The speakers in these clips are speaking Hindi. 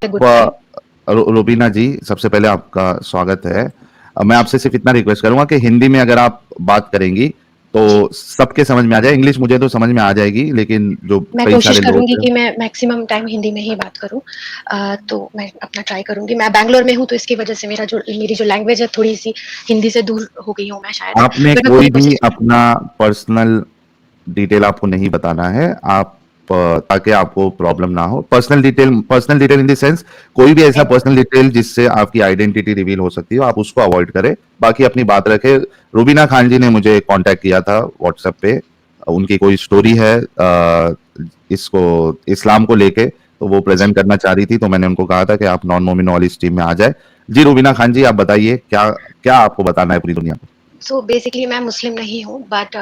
Good time. रुबीना जी, सबसे पहले आपका स्वागत है। मैं आपसे सिर्फ इतना रिक्वेस्ट करूंगा कि हिंदी में अगर आप बात करेंगी तो जी, सबके समझ में आ जाए। इंग्लिश मुझे तो समझ में आ जाएगी, लेकिन जो मैं कई कोशिश सारे लोग करूँगी हैं। कि मैं मैक्सिमम टाइम हिंदी में ही बात करूँ। तो मैं अपना ट्राई करूँगी। मैं बैंगलोर में हूँ, तो इसकी वजह से मेरी जो लैंग्वेज है थोड़ी-सी हिंदी से दूर हो गई हूँ मैं शायद, आपने बट मैं कोई पूरी भी कोशिश करूँगी। अपना पर्सनल डिटेल आपको नहीं बताना है। आप ताकि आपको प्रॉब्लम ना हो। Personal detail in the sense, कोई भी ऐसा नहीं, पर्सनल डिटेल जिससे आपकी आइडेंटिटी रिवील हो सकती हो, आप उसको अवॉइड करें। बाकी अपनी बात रखें। रुबीना खान जी ने मुझे कांटेक्ट किया था व्हाट्सएप पे। उनकी कोई स्टोरी है इसको इस्लाम को लेके, तो वो जी। प्रेजेंट करना चाह रही थी, तो मैंने उनको कहा था कि आप नॉन मोमिन वाली स्ट्रीम में आ जाए। जी रुबीना खान जी, आप बताइए क्या क्या आपको बताना है पूरी दुनिया को। सो बेसिकली मैं मुस्लिम नहीं हूँ, बट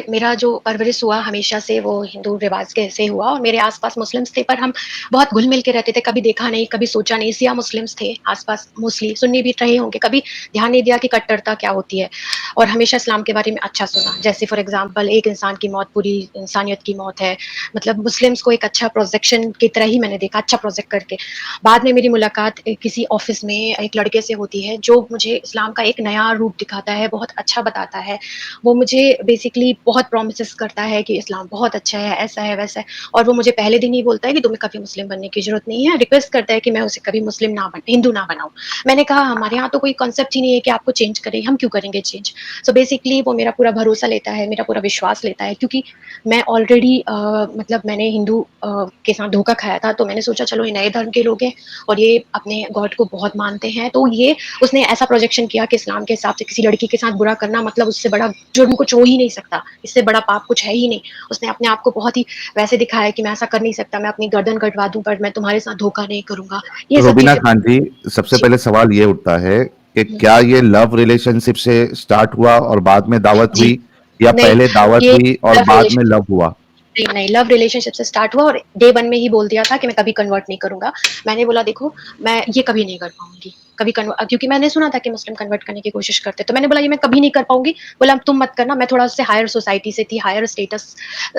मेरा जो परवरिश हुआ हमेशा से वो हिंदू रिवाज के से हुआ, और मेरे आसपास मुस्लिम्स थे, पर हम बहुत घुल मिल के रहते थे। कभी देखा नहीं, कभी सोचा नहीं। सिया मुस्लिम्स थे आसपास, मोस्टली सुन्नी भी रहे होंगे, कभी ध्यान नहीं दिया कि कट्टरता क्या होती है। और हमेशा इस्लाम के बारे में अच्छा सुना, जैसे फॉर एग्जाम्पल एक इंसान की मौत पूरी इंसानियत की मौत है। मतलब मुस्लिम्स को एक अच्छा प्रोजेक्शन की तरह ही मैंने देखा, अच्छा प्रोजेक्ट करके। बाद में मेरी मुलाकात किसी ऑफिस में एक लड़के से होती है, जो मुझे इस्लाम का एक नया रूप दिखाता है, बहुत अच्छा बताता है। वो मुझे बेसिकली बहुत प्रोमिस करता है कि इस्लाम बहुत अच्छा है, ऐसा है वैसा है। और वो मुझे पहले दिन ही बोलता है कि तुम्हें कभी मुस्लिम बनने की जरूरत नहीं है। रिक्वेस्ट करता है कि मैं उसे कभी मुस्लिम ना बन हिंदू ना बनाऊं। मैंने कहा हमारे यहाँ तो कोई कॉन्सेप्ट ही नहीं है कि आपको चेंज करें, हम क्यों करेंगे चेंज। सो बेसिकली वो मेरा पूरा भरोसा लेता है, मेरा पूरा विश्वास लेता है, क्योंकि मैं ऑलरेडी मतलब मैंने हिंदू के साथ धोखा खाया था। तो मैंने सोचा चलो ये नए धर्म के लोग हैं और ये अपने गॉड को बहुत मानते हैं, तो ये उसने ऐसा प्रोजेक्शन किया कि इस्लाम के हिसाब से किसी लड़की के साथ बुरा करना मतलब उससे बड़ा जुर्म कुछ हो ही नहीं सकता, इससे बड़ा पाप कुछ है ही नहीं। उसने अपने आप को बहुत ही वैसे दिखाया कि मैं ऐसा कर नहीं सकता, मैं अपनी गर्दन कटवा दूं पर मैं तुम्हारे साथ धोखा नहीं करूंगा, ये सब रोबिना चीजें। खान जी, सबसे जी। पहले सवाल ये उठता है कि हम्म, क्या ये लव रिलेशनशिप से स्टार्ट हुआ और बाद में दावत जी। हुई, या नहीं, पहले दावत ये हुई और लव बाद में रिलेशनशिप लव हुआ? नहीं, नहीं, लव रिलेशनशिप से स्टार्ट हुआ, और डे 1 में ही बोल दिया था कि मैं कभी कन्वर्ट नहीं करूँगा। मैंने बोला देखो, मैं ये कभी नहीं कर पाऊँगी। कभी क्योंकि मैंने सुना था कि मुस्लिम कन्वर्ट करने की कोशिश करते हैं, तो मैंने बोला ये मैं कभी नहीं कर पाऊँगी। बोला अब तुम मत करना, मैं थोड़ा उससे हायर सोसाइटी से थी, हायर स्टेटस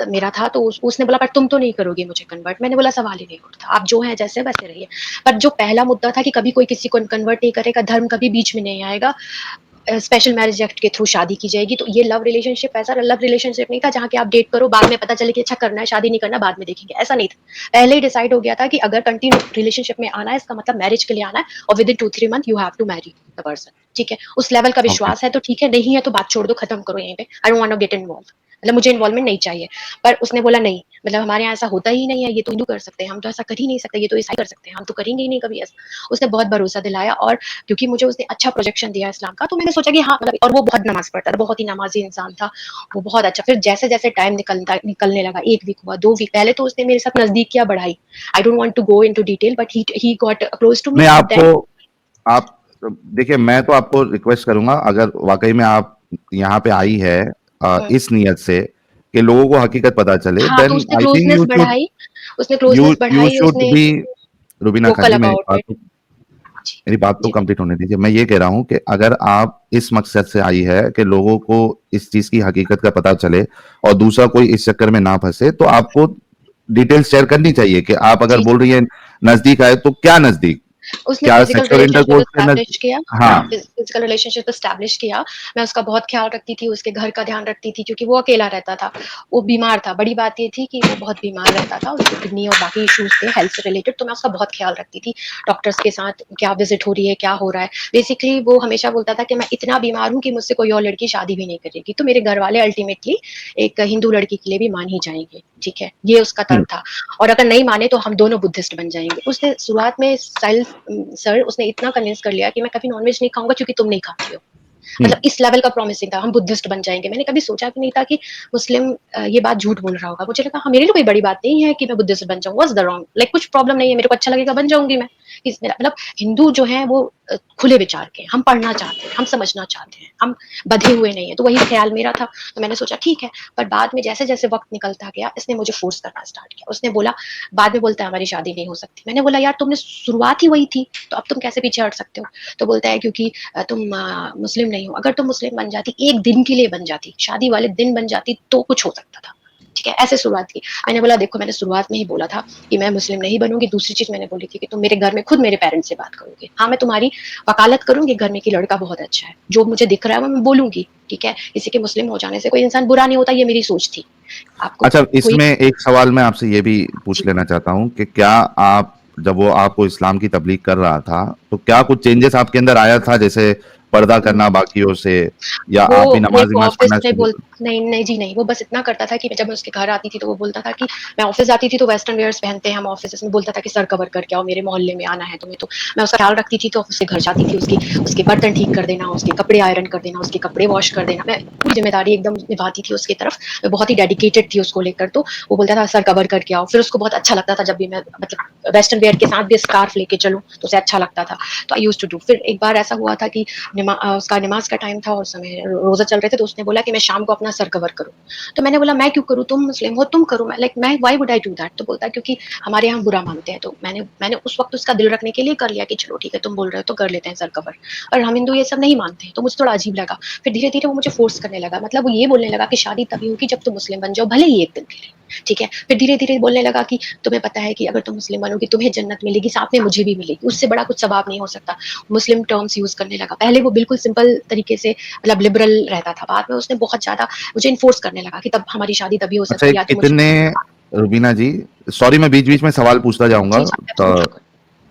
मेरा था, तो उसने बोला पर तुम तो नहीं करोगी मुझे कन्वर्ट। मैंने बोला सवाल ही नहीं उठता, आप जो हैं जैसे वैसे रहिए। पर जो पहला मुद्दा था कि कभी कोई किसी को कन्वर्ट नहीं करेगा, धर्म कभी बीच में नहीं आएगा, स्पेशल मैरिज एक्ट के थ्रू शादी की जाएगी। तो ये लव रिलेशनशिप ऐसा लव रिलेशनशिप नहीं था जहाँ की आप डेट करो, बाद में पता चले कि अच्छा करना है, शादी नहीं करना बाद में देखेंगे, ऐसा नहीं था। पहले ही डिसाइड हो गया था कि अगर कंटिन्यू रिलेशनशिप में आना है, इसका मतलब मैरिज के लिए आना है, और within 2-3 month you have to marry the person. ठीक है, उस लेवल का ओके। विश्वास है तो ठीक है, नहीं है तो बात छोड़ दो, खत्म करो यहीं पे। I don't want to get involve, मतलब मुझे इन्वॉल्वमेंट नहीं चाहिए। पर उसने बोला नहीं, मतलब हमारे यहाँ ऐसा होता ही नहीं है, ये तो हिंदू कर सकते हैं, हम तो ऐसा कर ही नहीं सकते, ये तो ईसाई कर सकते हैं, हम तो करेंगे ही नहीं कभी ऐसा। उसने बहुत भरोसा दिलाया, और क्योंकि मुझे उसने अच्छा प्रोजेक्शन दिया इस्लाम का, तो मैंने सोचा कि हाँ मतलब, और वो बहुत नमाज पढ़ता था, बहुत ही नमाजी इंसान था वो, बहुत अच्छा। फिर जैसे जैसे टाइम निकलने लगा, 1 वीक हुआ, 2 वीक, पहले तो उसने मेरे साथ नजदीकियां बढ़ाई। I don't want to go into detail, but he got close to मैं मी आपको देन। आप देखिए, मैं तो आपको रिक्वेस्ट करूंगा, अगर वाकई में आप यहाँ पे आई है इस नियत से कि लोगों को हकीकत पता चले, हाँ, तो देन उसने I think closeness you should बढ़ाई, उसने यू क्लोजनेस यू बढ़ाई, शुड उसने be. Rubina Khan vocal ji, about it. जी। मेरी बात तो जी। कंप्लीट होने दीजिए। मैं ये कह रहा हूं कि अगर आप इस मकसद से आई है कि लोगों को इस चीज की हकीकत का पता चले और दूसरा कोई इस चक्कर में ना फंसे, तो आपको डिटेल्स शेयर करनी चाहिए कि आप अगर जी। बोल रही हैं नजदीक आए, तो क्या नजदीक? उसने क्या फिजिकल सेक्सुअल रिलेशनशिप इंटरकोर्स से एस्टैब्लिश किया। हाँ। फिजिकल रिलेशनशिप एस्टैब्लिश किया। मैं उसका बहुत ख्याल रखती थी, उसके घर का ध्यान रखती थी, क्योंकि वो अकेला रहता था। वो बीमार था, बड़ी बात ये थी कि वो बहुत बीमार रहता था, उसको किडनी और बाकी इश्यूज थे हेल्थ से रिलेटेड, तो मैं उसका बहुत ख्याल रखती थी। डॉक्टर्स के साथ क्या विजिट हो रही है, क्या हो रहा है। बेसिकली वो हमेशा बोलता था कि मैं इतना बीमार हूँ कि मुझसे कोई और लड़की शादी भी नहीं करेगी, तो मेरे घर वाले अल्टीमेटली एक हिंदू लड़की के लिए भी मान ही जाएंगे। ठीक है, ये उसका तर्क था। और अगर नहीं माने तो हम दोनों बुद्धिस्ट बन जाएंगे। उसने शुरुआत में सर उसने इतना कन्विंस कर लिया कि मैं कभी नॉनवेज नहीं खाऊंगा क्योंकि तुम नहीं खाती हो। मतलब इस लेवल का प्रॉमिसिंग था, हम बुद्धिस्ट बन जाएंगे। मैंने कभी सोचा भी नहीं था कि मुस्लिम ये बात झूठ बोल रहा होगा। मुझे लगा हाँ, मेरे लिए कोई बड़ी बात नहीं है कि मैं बुद्धिस्ट बन जाऊँ, व्हाट्स द रॉन्ग, लाइक कुछ प्रॉब्लम नहीं है, मेरे को अच्छा लगेगा बन जाऊंगी मैं। मतलब हिंदू जो है वो खुले विचार के, हम पढ़ना चाहते हैं, हम समझना चाहते हैं, हम बधे हुए नहीं है। तो वही ख्याल मेरा था, तो मैंने सोचा ठीक है। पर बाद में जैसे जैसे वक्त निकलता गया, इसने मुझे फोर्स करना स्टार्ट किया। उसने बोला, बाद में बोलता है हमारी शादी नहीं हो सकती। मैंने बोला यार तुमने शुरुआत ही वही थी, तो अब तुम कैसे पीछे हट सकते हो। तो बोलता है क्योंकि तुम मुस्लिम नहीं हो। अगर तुम मुस्लिम बन जाती, एक दिन के लिए बन जाती, शादी वाले दिन बन जाती, तो कुछ हो सकता था। ठीक है, ऐसे शुरुआत की। मैंने बोला देखो मैंने शुरुआत में ही बोला था कि मैं मुस्लिम नहीं बनूँगी, दूसरी चीज़ मैंने बोली थी कि तुम मेरे घर में खुद मेरे पेरेंट्स से बात करोगे। हाँ, मैं तुम्हारी वकालत करूँगी घर में कि लड़का बहुत अच्छा है, जो मुझे दिख रहा है वो मैं बोलूँगी, ठीक है? किसी के मुस्लिम हो जाने से कोई इंसान बुरा नहीं होता, ये मेरी सोच थी। आपको अच्छा, कोई इसमें एक सवाल मैं आपसे ये भी पूछ जी। लेना चाहता हूँ कि क्या आप जब वो आपको इस्लाम की तबलीग कर रहा था, तो क्या कुछ चेंजेस आपके अंदर आया था, जैसे पर्दा हुँ। करना बाकियों से, या वो आप भी मेरे को नमाज़-वमाज़ ऑफ़िस पढ़ना में शुरू बोल नहीं, नहीं जी नहीं, वो बस इतना करता था कि जब मैं उसके घर आती थी तो वो बोलता था कि मैं ऑफ़िस जाती थी तो वेस्टर्न वियर्स पहनते हैं हम ऑफ़िस में, बोलता था कि सर कवर करके आओ, मेरे मोहल्ले में आना है तुम्हें तो। मैं उसका ख़्याल रखती थी तो उसके घर जाती थी, उसके बर्तन ठीक कर देना, उसके कपड़े आयरन कर देना, उसके कपड़े वॉश कर देना, मैं पूरी ज़िम्मेदारी एकदम निभाती थी उसकी तरफ। मैं बहुत ही डेडिकेटेड थी उसको लेकर, तो वो बोलता था सर कवर करके आओ। फिर उसको बहुत अच्छा लगता था जब भी मैं मतलब वेस्टर्न वियर के साथ भी स्कार्फ लेके चलूँ, तो उसे अच्छा लगता था। तो आई यूज्ड टू डू। फिर एक बार ऐसा हुआ था कि उसका नमाज़ का टाइम था और समय रोज़ा चल रहे थे, तो उसने बोला कि मैं शाम को अपना सर कवर करूँ। तो मैंने बोला मैं क्यों करूँ? तुम मुस्लिम हो, तुम करो। मैं why would I do that? तो बोलता है क्योंकि हमारे यहाँ बुरा मानते हैं। तो मैंने मैंने उस वक़्त उसका दिल रखने के लिए कर लिया कि चलो ठीक है तुम बोल रहे हो तो कर लेते हैं सर कवर। और हम हिंदू ये सब नहीं मानते हैं, तो मुझे थोड़ा अजीब लगा। फिर धीरे-धीरे वो मुझे फ़ोर्स करने लगा। मतलब वो ये बोलने लगा कि शादी तभी होगी जब तुम मुस्लिम बन जाओ, भले ही एक दिन के लिए, ठीक है? फिर धीरे-धीरे बोलने लगा कि तुम्हें पता है कि अगर तुम मुस्लिम बनोगी तुम्हें जन्नत मिलेगी, साथ में मुझे भी मिलेगी। उससे बड़ा कुछ सवाब नहीं हो सकता। मुस्लिम टर्म्स यूज़ करने लगा। पहले वो बिल्कुल सिंपल तरीके से मतलब लिबरल रहता था। बाद में उसने बहुत ज़्यादा मुझे इन्फोर्स करने लगा कि तब हमारी शादी तभी हो अच्छा, सकती ये है या तो मुझे कितने, रुबीना जी, सॉरी मैं बीच-बीच में सवाल पूछता जाऊँगा, जी, जी, एब्सोल्युटली कोई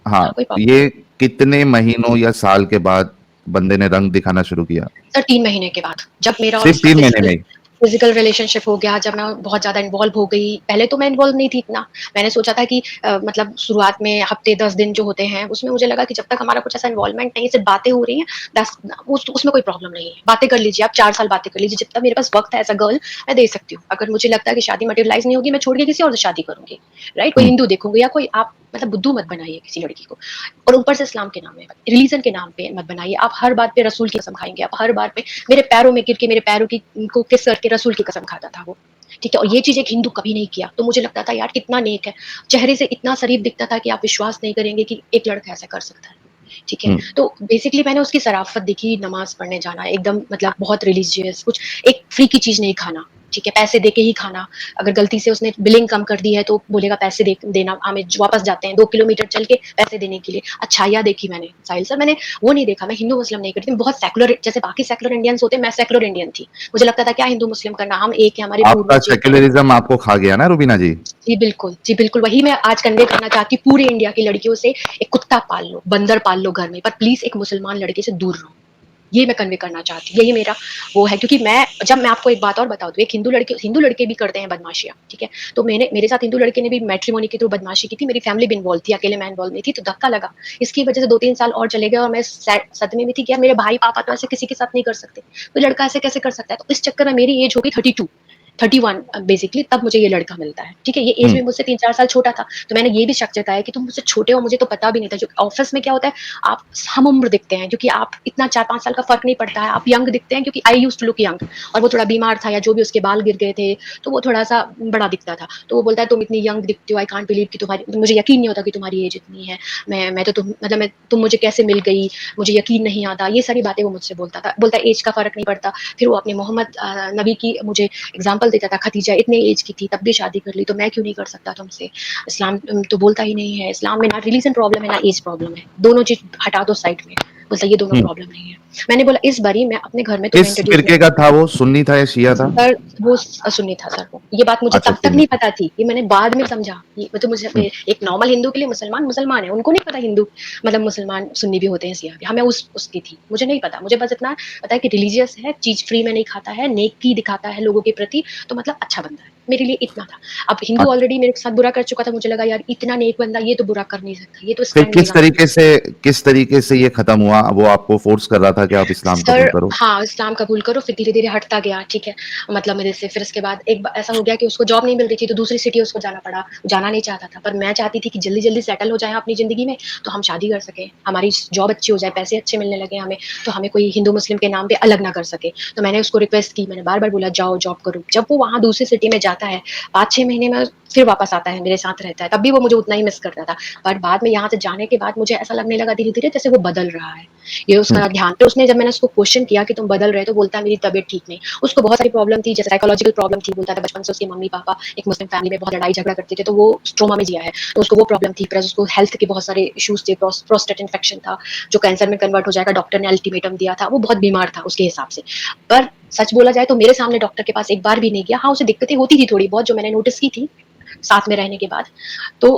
हाँ, कोई प्रॉब्लम ये कितने महीनों या साल के बाद बंदे ने रंग दिखाना शुरू किया? सर 3 महीने के बाद, जब मेरा और सिर्फ़ उसका 3 महीने में ही? फिज़िकल रिलेशनशिप हो गया, जब मैं बहुत ज़्यादा इन्वॉल्व हो गई। पहले तो मैं इन्वॉल्व नहीं थी इतना। मैंने सोचा था कि मतलब शुरुआत में हफ़्ते 10 दिन जो होते हैं, उसमें मुझे लगा कि जब तक हमारा कुछ ऐसा इन्वॉल्वमेंट नहीं है, सिर्फ़ बातें हो रही हैं, बस उसमें कोई प्रॉब्लम नहीं है। बातें कर लीजिए आप 4 साल बातें कर लीजिए, जितना मेरे पास वक़्त है एज़ अ गर्ल, मैं दे सकती हूँ। अगर मुझे लगता है कि शादी मटेरियलाइज़ नहीं होगी, मैं छोड़ के किसी और से शादी करूँगी, राइट? कोई हुँ, हिंदू देखूँगी या कोई आप मतलब बुद्धू मत बनाइए किसी लड़की को। और ऊपर से इस्लाम के नाम में, रिलीजन के नाम पे मत बनाइए। आप हर बात पे रसूल की कसम खाएँगे, आप हर बात पे मेरे पैरों में गिर के मेरे पैरों की को किस करके रसूल की कसम खाता था वो। ठीक है? और ये चीज़ एक हिंदू कभी नहीं किया। तो मुझे लगता था यार कितना नेक है। चेहरे से इतना शरीफ दिखता था कि आप विश्वास नहीं करेंगे कि एक लड़का ऐसा कर सकता है। ठीक है? हुँ। तो बेसिकली मैंने उसकी शराफ़त देखी, नमाज़ पढ़ने जाना, एकदम मतलब बहुत रिलीजियस, कुछ एक फ्री की चीज़ नहीं खाना। ठीक है? पैसे देके ही खाना। अगर गलती से उसने बिलिंग कम कर दी है तो बोलेगा पैसे देना, हमें वापस जाते हैं 2 किलोमीटर चल के पैसे देने के लिए। अच्छाइयाँ देखी मैंने। साहिल सर मैंने वो नहीं देखा, मैं हिंदू-मुस्लिम नहीं करती, मैं बहुत सेक्युलर जैसे बाकी सेक्युलर इंडियंस होते हैं, मैं सेक्युलर इंडियन थी। मुझे लगता था क्या हिंदू-मुस्लिम करना, हम एक हैं, हमारे आपका पूर्वज एक हैं। सेक्युलरिज़्म आपको खा गया ना रुबीना जी? जी बिल्कुल, वही मैं आज कन्वे करना चाहती हूँ पूरे इंडिया की लड़कियों से, एक कुत्ता पाल लो, बंदर पाल लो घर में, पर प्लीज़ एक मुसलमान लड़के से दूर रहो। ये मैं कन्वे करना चाहती हूँ, यही मेरा वो है क्योंकि मैं आपको एक बात और बता दूँ, एक हिंदू लड़के भी करते हैं बदमाशियाँ, ठीक है? तो मेरे साथ हिंदू लड़के ने भी मैट्रिमोनी के थ्रू बदमाशी की थी, मेरी फैमिली भी इन्वॉल्व थी, अकेले मैं इन्वॉल्व नहीं थी, तो धक्का लगा। इसकी वजह से 2-3 साल और चले गए और मैं सदमे में थी कि यार मेरे भाई-पापा तो ऐसे किसी के साथ नहीं कर सकते, कोई लड़का ऐसे कैसे कर सकता है? तो इस चक्कर में मेरी एज हो गई 32, 31 बेसिकली तब मुझे ये लड़का मिलता है, ठीक है? ये एज हुँ, में मुझसे 3-4 साल छोटा था, तो मैंने ये भी शक जताया कि तुम मुझसे छोटे हो, मुझे तो पता भी नहीं था। जो ऑफ़िस में क्या होता है, आप हम-उम्र दिखते हैं क्योंकि आप इतना 4-5 साल का फ़र्क नहीं पड़ता है, आप यंग दिखते हैं क्योंकि I used to look young और वो थोड़ा बीमार था या जो भी उसके बाल गिर गए थे, तो वो थोड़ा-सा बड़ा दिखता था। तो वो बोलता है तुम इतनी यंग दिखती हो, आई कांट बिलीव कि तुम्हारी मुझे यकीन नहीं होता कि तुम्हारी एज इतनी है। मैं तो तुम मुझे कैसे मिल गई, मुझे यकीन नहीं आता। ये सारी बातें वो मुझसे बोलता था। बोलता है एज का फ़र्क नहीं पड़ता। फिर वो अपने मोहम्मद नबी की मुझे एग्ज़ाम्पल देता था, खदीजा इतने एज की थी तब भी शादी कर ली, तो मैं क्यों नहीं कर सकता तुमसे? इस्लाम तो बोलता ही नहीं है, इस्लाम में ना रिलीजन प्रॉब्लम है ना एज प्रॉब्लम है। दोनों चीज़ हटा दो साइड में। बोलता है ये दोनों हुँ। प्रॉब्लम नहीं है। मैंने बोला इस बारी मैं अपने घर में तुम्हें किस इंट्रोड्यूस नहीं फ़िरके का था वो? सुन्नी था या शिया था? सर वो सुन्नी था सर वो। ये बात मुझे अच्छा, तब तक सुन्नी नहीं था। पता थी, ये मैंने बाद में समझा। ये मतलब मुझे हुँ, एक नॉर्मल हिंदू के लिए मुसलमान, मुसलमान है, उनको नहीं पता हिंदू मतलब मुसलमान सुन्नी भी होते हैं, शिया भी। हाँ, मैं उसकी थी, मुझे नहीं पता। मुझे बस इतना पता है कि रिलीजियस है, चीज़ फ्री में नहीं खाता है, नेकी दिखाता है लोगों के प्रति, तो मतलब अच्छा बंदा है। मेरे लिए इतना था। अब हिंदू अच्छा। ऑलरेडी मेरे साथ बुरा कर चुका था, मुझे लगा यार इतना नेक बंदा ये तो बुरा कर नहीं सकता, ये तो फिर स्टैंड लेगा मेरे लिए। किस तरीके से ये खत्म हुआ? वो आपको फ़ोर्स कर रहा था कि आप इस्लाम कबूल सर करो? हाँ, इस्लाम कबूल करो फिर धीरे-धीरे हटता गया, ठीक है? मतलब मेरे से फिर उसके बाद एक बा ऐसा हो गया कि उसको जॉब नहीं मिल रही थी, तो दूसरी सिटी उसको जाना पड़ा। जाना नहीं चाहता था, पर मैं चाहती थी कि जल्दी-जल्दी सेटल हो जाएँ अपनी ज़िंदगी में, तो हम शादी कर सकें। हमारी जॉब अच्छी हो जाए, पैसे अच्छे मिलने लगे हमें, तो हमें कोई हिंदू-मुस्लिम के नाम पे अलग ना कर सके। तो मैंने उसको रिक्वेस्ट की, मैंने बार-बार बोला जाओ जॉब करो। जब वो वहाँ दूसरी सिटी में जाता है, 5-6 महीने में फिर वापस आता है, मेरे साथ रहता है, तब भी वो मुझे उतना ही मिस करता था। पर बाद में यहाँ से जाने के बाद मुझे ऐसा लगने लगा धीरे-धीरे जैसे वो बदल रहा है। ये हुँ। उसका ध्यान तो उसने जब मैंने उसको क्वेश्चन किया कि तुम बदल रहे हो, तो बोलता है मेरी तबीयत ठीक नहीं। उसको बहुत सारी प्रॉब्लम थी, जैसे साइकोलॉजिकल प्रॉब्लम थी, बोलता था बचपन से उसके मम्मी-पापा एक मुस्लिम फैमिली में बहुत लड़ाई-झगड़ा करते थे, तो वो ट्रॉमा में जिया है। तो उसको वो प्रॉब्लम थी, प्लस उसको हेल्थ के बहुत सारे इश्यूज़ थे, प्रोस्टेट इन्फेक्शन था, जो कैंसर में कन्वर्ट हो जाएगा, डॉक्टर ने अल्टीमेटम दिया था। वो बहुत बीमार था उसके हिसाब से। पर सच बोला जाए तो मेरे सामने डॉक्टर के पास एक बार भी नहीं गया। हाँ, उसे दिक्कतें होती थी थोड़ी बहुत जो मैंने नोटिस की थी, साथ में रहने के बाद। तो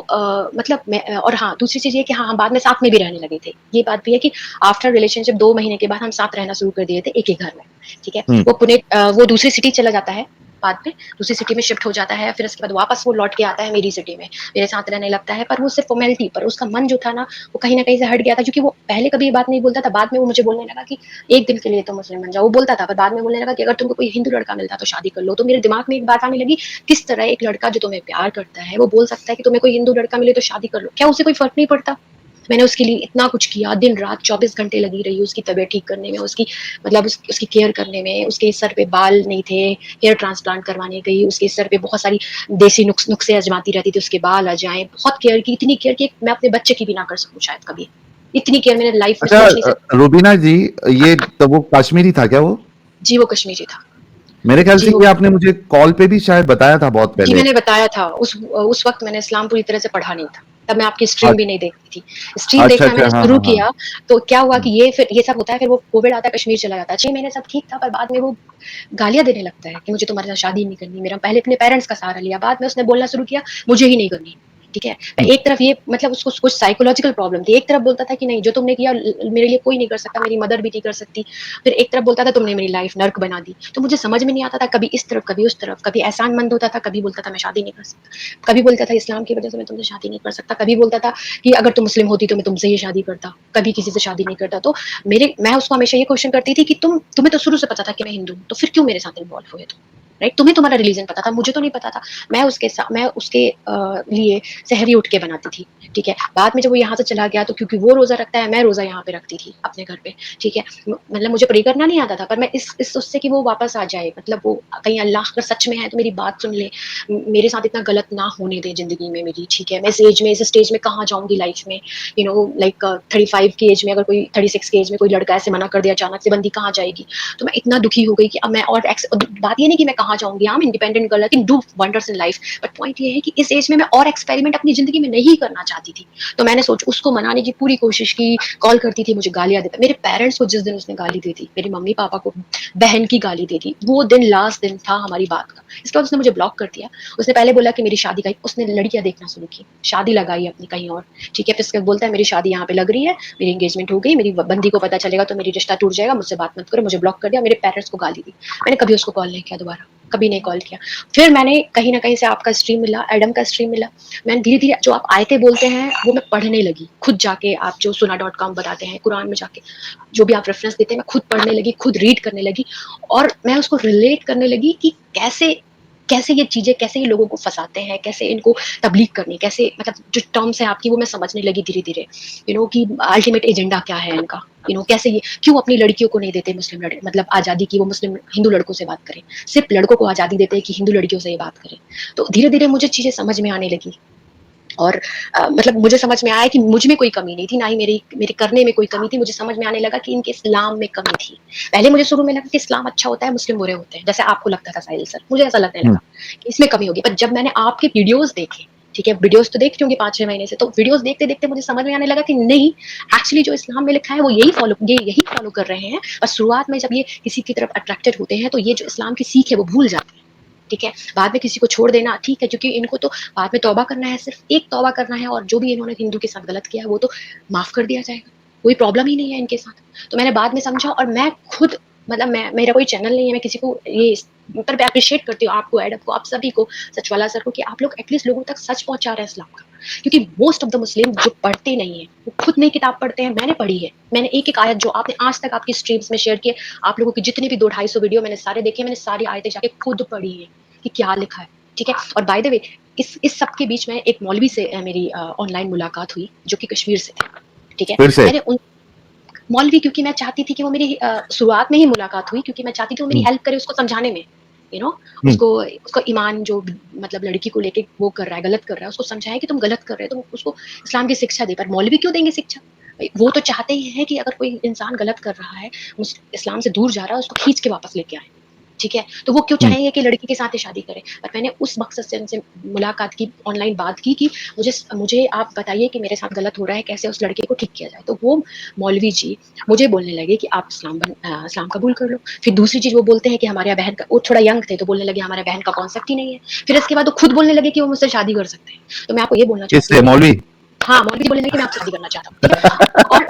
मतलब मैं और हाँ, दूसरी चीज़ ये कि हाँ, हम बाद में साथ में भी रहने लगे थे। ये बात भी है कि आफ्टर रिलेशनशिप 2 महीने के बाद हम साथ रहना शुरू कर दिए थे एक ही घर में, ठीक है? हुँ। वो दूसरी सिटी चला जाता है बाद में, दूसरी सिटी में शिफ्ट हो जाता है, फिर उसके बाद वापस वो लौट के आता है मेरी सिटी में, मेरे साथ रहने लगता है, पर वो सिर्फ़ फ़ॉर्मेलिटी पर उसका मन जो था ना, वो कहीं न कहीं से हट गया था क्योंकि वो पहले कभी ये बात नहीं बोलता था, बाद में वो मुझे बोलने लगा कि एक दिन के लिए तो मुस्लिम बन जाओ। वो बोलता था, पर बाद में बोलने लगा कि अगर तुमको कोई हिंदू लड़का मिलता तो शादी कर लो। तो मेरे दिमाग में एक बात आने लगी, किस तरह एक लड़का जो तुम्हें प्यार करता है, वो बोल सकता है कि तुम्हें कोई हिंदू लड़का मिले तो शादी कर लो। क्या उसे कोई फ़र्क नहीं पड़ता? मैंने उसके लिए इतना कुछ किया, दिन-रात 24 घंटे लगी रही उसकी तबीयत ठीक करने में, उसकी मतलब उसकी केयर करने में, उसके सर पे बाल नहीं थे, हेयर ट्रांसप्लांट करवाने गई, उसके सर पे बहुत सारी देसी नुस्खे आज़माती रहती थी, उसके बाल आ जाएँ, बहुत केयर की, इतनी केयर की मैं अपने बच्चे की भी ना कर सकूँ शायद कभी। इतनी केयर मैंने लाइफ़ में अच्छा सोच नहीं सकती। रुबीना जी, ये तो वो कश्मीरी था क्या वो? जी, वो कश्मीरी था। मेरे ख़्याल जी, से वो ये आपने मुझे कॉल पे भी शायद बताया था बहुत जी, पहले। मैंने बताया था। उस वक़्त मैंने इस्लाम पूरी तरह से पढ़ा नहीं था। तब मैं आपकी अ स्ट्रीम भी नहीं देखती थी। स्ट्रीम अच्छा, देखना अच्छा। मैंने हाँ, शुरू हाँ, हाँ। किया, तो क्या हुआ हुँ। कि ये सब होता है, फिर वो कोविड आता है, कश्मीर चला जाता है। 6 महीने सब ठीक था, पर बाद में वो गालियाँ देने लगता है कि मुझे तुम्हारे साथ शादी नहीं करनी। मेरा पहले अपने पेरेंट्स का सहारा लिया, बाद में उसने बोलना शुरू किया, मुझे ही नहीं करनी। ठीक है? हुँ। एक तरफ ये मतलब उसको कुछ साइकोलॉजिकल प्रॉब्लम थी। एक तरफ बोलता था कि नहीं जो तुमने किया मेरे लिए कोई नहीं कर सकता, मेरी मदर भी नहीं कर सकती। फिर एक तरफ बोलता था तुमने मेरी लाइफ नर्क बना दी। तो मुझे समझ में नहीं आता था, कभी इस तरफ, कभी उस तरफ, कभी एहसानमंद होता था, कभी बोलता था मैं शादी नहीं कर सकता। कभी बोलता था इस्लाम की वजह से मैं तुमसे शादी नहीं कर सकता, कभी बोलता था कि अगर तुम मुस्लिम होती तो मैं तुमसे ही शादी करता, कभी किसी से शादी नहीं करता। तो मैं उसको हमेशा ये क्वेश्चन करती थी कि तुम्हें तो शुरू से पता था कि मैं हिंदू हूँ, तो फिर क्यों मेरे साथ इन्वॉल्व हुए तुम? राइट? तुम्हें तुम्हारा रिलीजन पता था, मुझे तो नहीं पता था। मैं उसके लिए सहरी उठ के बनाती थी, ठीक है? बाद में जब वो यहाँ से चला गया तो क्योंकि वो रोज़ा रखता है, मैं रोज़ा यहाँ पे रखती थी अपने घर पे, ठीक है? मतलब मुझे प्रे करना नहीं आता था, पर मैं इस उससे कि वो वापस आ जाए, मतलब वो कहीं अल्लाह अगर सच में है तो मेरी बात सुन ले, मेरे साथ इतना गलत ना होने दें ज़िंदगी में मेरी, ठीक है? मैं इस एज में, इस स्टेज में कहाँ जाऊँगी लाइफ़ में, यू नो लाइक 35 की एज में अगर कोई 36 की एज में कोई लड़का ऐसे मना कर दिया अचानक से, बंदी कहाँ जाएगी? तो मैं इतना दुखी हो गई कि अब मैं और बात ये नहीं कि मैं कहाँ जाऊँगी, I am independent girl, I can do wonders in life, but point ये है कि इस एज में मैं और एक्सपेरिमेंट अपनी ज़िंदगी में नहीं करना चाहती थी। तो मैंने उसको मनाने की पूरी कोशिश की, कॉल करती थी, मुझे गालियाँ देता। मेरे पेरेंट्स को जिस दिन उसने गाली दी थी, मेरी मम्मी-पापा को, बहन की गाली दी थी, वो दिन लास्ट दिन था हमारी बात का। इसके बाद उसने मुझे ब्लॉक कर दिया। उसने पहले बोला कि मेरी शादी का उसने लड़कियाँ देखना शुरू की, शादी लगाई अपनी कहीं और, ठीक है? फिर उसके बाद बोलता है मेरी शादी यहाँ पे लग रही है, मेरी एंगेजमेंट हो गई, मेरी बंदी को पता चलेगा तो मेरी रिश्ता टूट जाएगा, मुझसे बात मत करो, मुझे ब्लॉक कर दिया, मेरे पेरेंट्स को गाली दी। मैंने कभी उसको कॉल नहीं किया दोबारा, कभी नहीं कॉल किया। फिर मैंने कहीं न कहीं से आपका स्ट्रीम मिला, एडम का स्ट्रीम मिला। मैंने धीरे-धीरे जो आप आयतें बोलते हैं, वो मैं पढ़ने लगी। खुद जाके आप जो सुना डॉट कॉम बताते हैं, कुरान में जाके, जो भी आप रेफ़रेंस देते हैं, मैं खुद पढ़ने लगी, खुद रीड करने लगी और मैं उसको रिलेट करने लगी कि कैसे कैसे ये चीज़ें, कैसे ये लोगों को फँसाते हैं, कैसे इनको तब्लीग करनी, कैसे मतलब जो टर्म्स हैं आपकी, वो मैं समझने लगी धीरे-धीरे। कि अल्टीमेट एजेंडा क्या है इनका? कैसे ये क्यों अपनी लड़कियों को नहीं देते मुस्लिम मतलब आज़ादी की, वो मुस्लिम हिंदू लड़कों से बात करें। सिर्फ़ लड़कों को आज़ादी देते हैं कि हिंदू लड़कियों से ये बात करें। तो धीरे-धीरे मुझे चीज़ें समझ में आने लगी और मतलब मुझे समझ में आया कि मुझ में कोई कमी नहीं थी, ना ही मेरे करने में कोई कमी थी। मुझे समझ में आने लगा कि इनके इस्लाम में कमी थी। पहले मुझे शुरू में लगा कि इस्लाम अच्छा होता है, मुस्लिम बुरे होते हैं, जैसे आपको लगता था साहिल सर, मुझे ऐसा लगने हुँ। लगा कि इसमें कमी होगी। पर जब मैंने आपके वीडियोज़ देखे, ठीक है, वीडियोज़ तो देख रही होंगी 5-6 महीने से, तो वीडियोज़ देखते-देखते मुझे समझ में आने लगा कि नहीं, एक्चुअली जो इस्लाम में लिखा है वो यही फॉलो कर रहे हैं और शुरुआत में जब ये किसी की तरफ अट्रैक्टेड होते हैं, तो ये जो इस्लाम की सीख है वो भूल जाते हैं। ठीक है? बाद में किसी को छोड़ देना ठीक है, क्योंकि इनको तो बाद में तौबा करना है, सिर्फ़ एक तौबा करना है और जो भी इन्होंने हिंदू के साथ गलत किया है, वो तो माफ़ कर दिया जाएगा। कोई प्रॉब्लम ही नहीं है इनके साथ। तो मैंने बाद में समझा और मैं खुद मतलब मेरा कोई चैनल नहीं है, मैं किसी को ये पर मैं एप्रिशिएट करती हूँ आपको, एडम को, आप सभी को, सचवाला सर को कि आप लोग एटलीस्ट लोगों तक सच पहुँचा रहे हैं इस्लाम का। क्योंकि मोस्ट ऑफ द मुस्लिम जो पढ़ते नहीं हैं, वो खुद नहीं किताब पढ़ते हैं, मैंने पढ़ी है। मैंने एक-एक आयत जो आपने आज तक आपकी स्ट्रीम्स में शेयर किए, आप लोगों की जितनी भी 2-250 वीडियो मैंने सारे देखे, मैंने सारी आयतें जाके खुद पढ़ी हैं। कि क्या लिखा है, ठीक है? और बाय द वे इस सब के बीच में एक मौलवी से मेरी ऑनलाइन मुलाकात हुई, जो कि कश्मीर से थे, ठीक है? फिर से? मैंने उन मौलवी क्योंकि मैं चाहती थी कि वो मेरी शुरुआत में ही मुलाकात हुई क्योंकि मैं चाहती थी वो मेरी हुँ। हेल्प करे उसको समझाने में, यू नो हुँ। उसको उसका ईमान जो मतलब लड़की को लेके वो कर रहा है, गलत कर रहा है, उसको समझाएं कि तुम गलत कर रहे हो, तुम उसको इस्लाम की शिक्षा दे। पर मौलवी क्यों देंगे शिक्षा? वो तो चाहते ही हैं कि अगर कोई इंसान गलत कर रहा है, इस्लाम से दूर जा रहा है, उसको खींच के वापस लेके आए। ठीक है, तो वो क्यों हुँ। चाहेंगे कि लड़की के साथ ही शादी करें? पर मैंने उस मकसद से उनसे मुलाकात की, ऑनलाइन बात की कि मुझे आप बताइए कि मेरे साथ गलत हो रहा है, कैसे उस लड़के को ठीक किया जाए? तो वो मौलवी जी मुझे बोलने लगे कि आप इस्लाम कबूल कर लो। फिर दूसरी चीज़ वो बोलते हैं कि हमारे यहाँ बहन का, वो थोड़ा यंग थे तो बोलने लगे हमारे बहन का कॉन्सेप्ट ही नहीं है। फिर इसके बाद वो खुद बोलने लगे कि वो मुझसे शादी कर सकते हैं। तो मैं आपको ये बोलना चाहती किससे हूँ, मौलवी? हाँ, मौलवी जी बोलने लगे कि मैं आपसे शादी करना चाहता हूँ, ठीक है? और